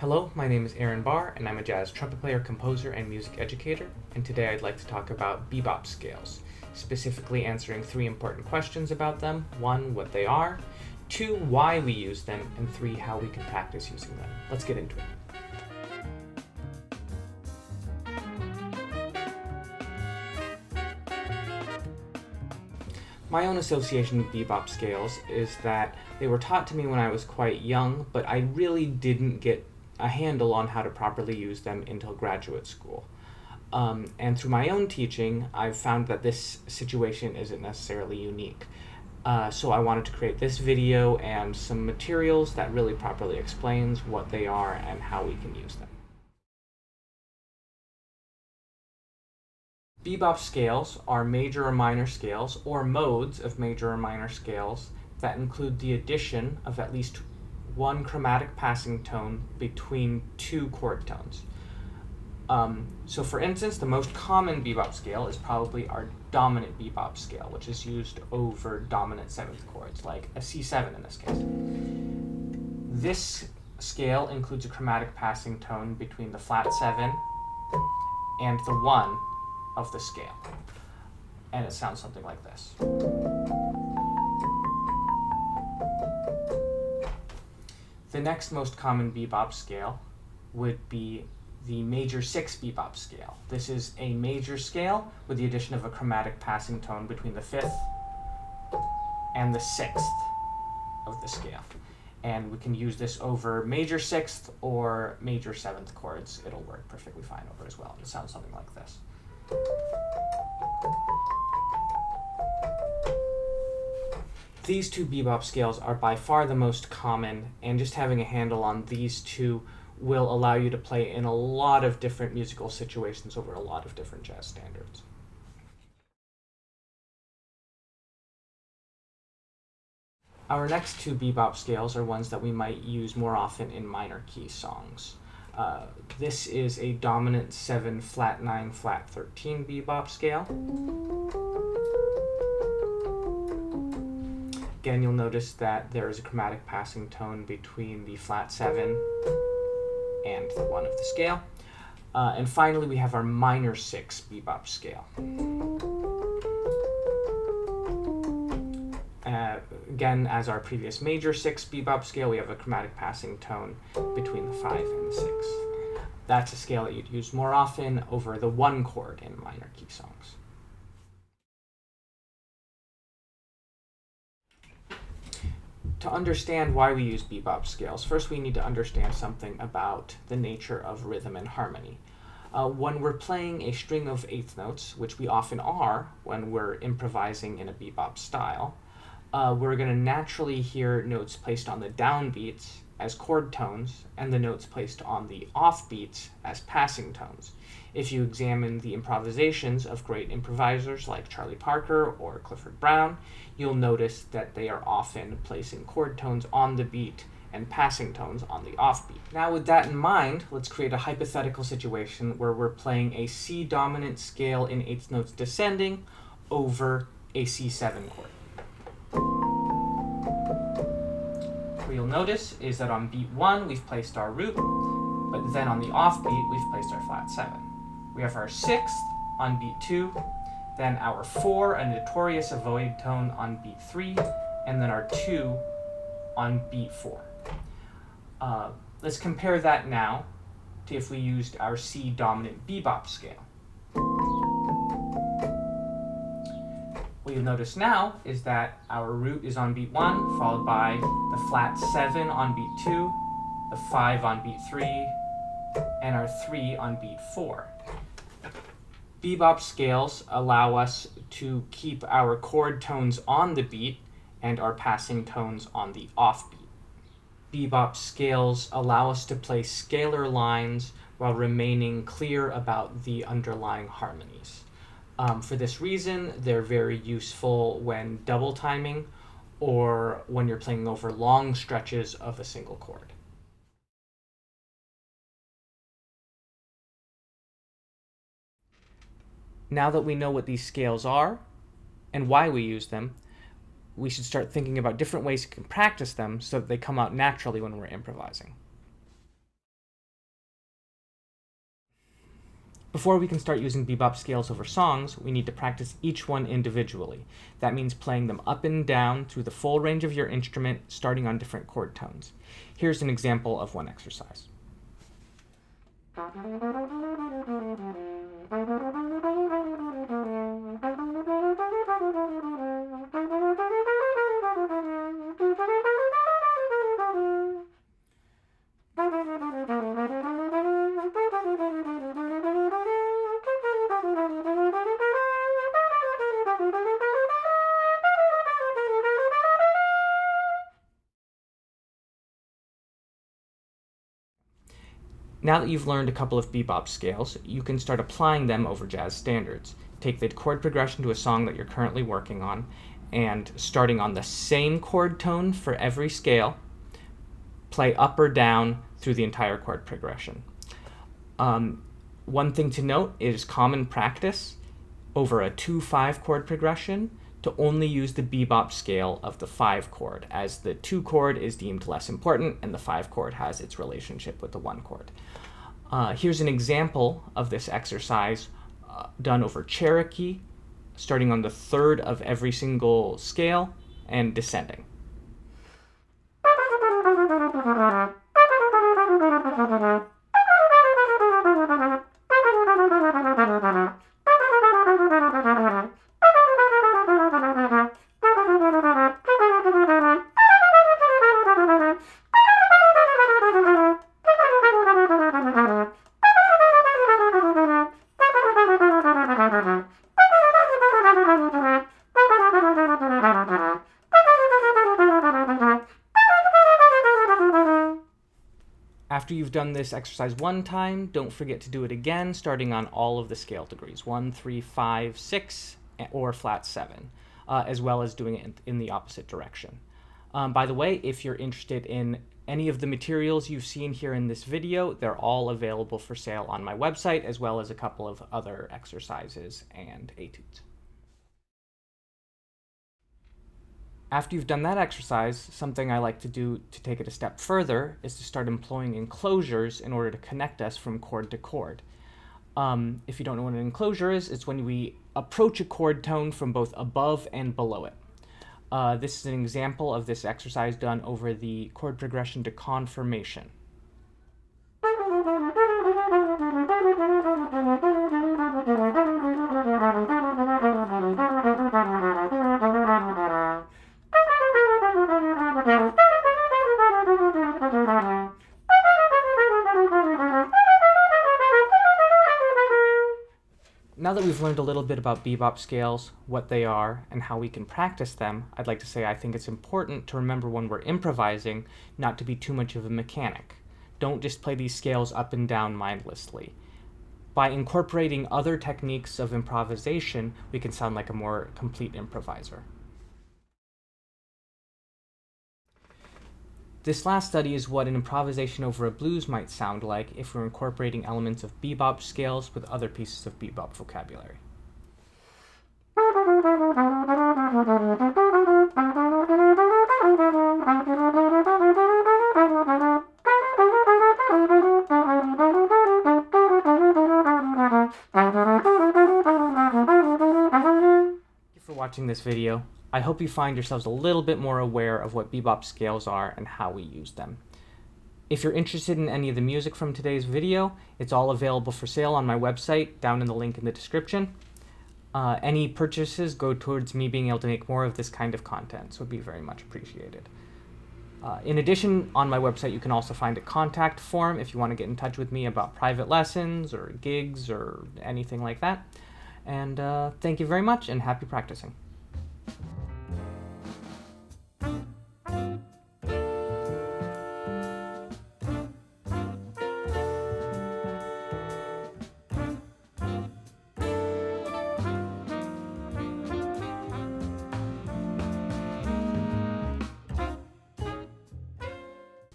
Hello, my name is Aaron Barr, and I'm a jazz trumpet player, composer, and music educator, and today I'd like to talk about bebop scales, specifically answering 3 important questions about them. 1, what they are, 2, why we use them, and 3, how we can practice using them. Let's get into it. My own association with bebop scales is that they were taught to me when I was quite young, but I really didn't get a handle on how to properly use them until graduate school. And through my own teaching, I've found that this situation isn't necessarily unique. So I wanted to create this video and some materials that really properly explains what they are and how we can use them. Bebop scales are major or minor scales, or modes of major or minor scales, that include the addition of at least one chromatic passing tone between 2 chord tones. So for instance, the most common bebop scale is probably our dominant bebop scale, which is used over dominant 7th chords, like a C7 in this case. This scale includes a chromatic passing tone between the flat 7 and the 1 of the scale. And it sounds something like this. The next most common bebop scale would be the major 6 bebop scale. This is a major scale with the addition of a chromatic passing tone between the 5th and the 6th of the scale. And we can use this over major 6th or major 7th chords. It'll work perfectly fine over as well. It sounds something like this. These 2 bebop scales are by far the most common, and just having a handle on these 2 will allow you to play in a lot of different musical situations over a lot of different jazz standards. Our next 2 bebop scales are ones that we might use more often in minor key songs. This is a dominant 7 flat 9 flat 13 bebop scale. Again, you'll notice that there is a chromatic passing tone between the flat 7 and the 1 of the scale. And finally, we have our minor 6 bebop scale. Again, as our previous major 6 bebop scale, we have a chromatic passing tone between the 5 and the 6. That's a scale that you'd use more often over the 1 chord in minor key songs. To understand why we use bebop scales, first we need to understand something about the nature of rhythm and harmony. When we're playing a string of 8th notes, which we often are when we're improvising in a bebop style, we're going to naturally hear notes placed on the downbeats as chord tones and the notes placed on the offbeats as passing tones. If you examine the improvisations of great improvisers like Charlie Parker or Clifford Brown, you'll notice that they are often placing chord tones on the beat and passing tones on the offbeat. Now with that in mind, let's create a hypothetical situation where we're playing a C dominant scale in 8th notes descending over a C7 chord. What you'll notice is that on beat 1 we've placed our root, but then on the offbeat we've placed our flat 7. We have our 6th on beat 2, then our 4, a notorious avoid tone on beat 3, and then our 2 on beat 4. Let's compare that now to if we used our C dominant bebop scale. What you'll notice now is that our root is on beat 1, followed by the flat 7 on beat 2, the 5 on beat 3, and our 3 on beat 4. Bebop scales allow us to keep our chord tones on the beat and our passing tones on the offbeat. Bebop scales allow us to play scalar lines while remaining clear about the underlying harmonies. For this reason, they're very useful when double timing or when you're playing over long stretches of a single chord. Now that we know what these scales are and why we use them, we should start thinking about different ways you can practice them so that they come out naturally when we're improvising. Before we can start using bebop scales over songs, we need to practice each one individually. That means playing them up and down through the full range of your instrument, starting on different chord tones. Here's an example of one exercise. Now that you've learned a couple of bebop scales, you can start applying them over jazz standards. Take the chord progression to a song that you're currently working on, and starting on the same chord tone for every scale, play up or down through the entire chord progression. One thing to note is common practice over a 2-5 chord progression to only use the bebop scale of the 5 chord, as the 2 chord is deemed less important and the 5 chord has its relationship with the 1 chord. Here's an example of this exercise done over Cherokee, starting on the 3rd of every single scale and descending. After you've done this exercise one time, don't forget to do it again, starting on all of the scale degrees, 1, 3, 5, 6, or flat 7, as well as doing it in the opposite direction. By the way, if you're interested in any of the materials you've seen here in this video, they're all available for sale on my website, as well as a couple of other exercises and etudes. After you've done that exercise, something I like to do to take it a step further is to start employing enclosures in order to connect us from chord to chord. If you don't know what an enclosure is, it's when we approach a chord tone from both above and below it. This is an example of this exercise done over the chord progression to confirmation. Now that we've learned a little bit about bebop scales, what they are, and how we can practice them, I'd like to say I think it's important to remember when we're improvising not to be too much of a mechanic. Don't just play these scales up and down mindlessly. By incorporating other techniques of improvisation, we can sound like a more complete improviser. This last study is what an improvisation over a blues might sound like if we're incorporating elements of bebop scales with other pieces of bebop vocabulary. Thank you for watching this video. I hope you find yourselves a little bit more aware of what bebop scales are and how we use them. If you're interested in any of the music from today's video, it's all available for sale on my website, down in the link in the description. Any purchases go towards me being able to make more of this kind of content, so it would be very much appreciated. In addition, on my website you can also find a contact form if you want to get in touch with me about private lessons or gigs or anything like that. And thank you very much, and happy practicing.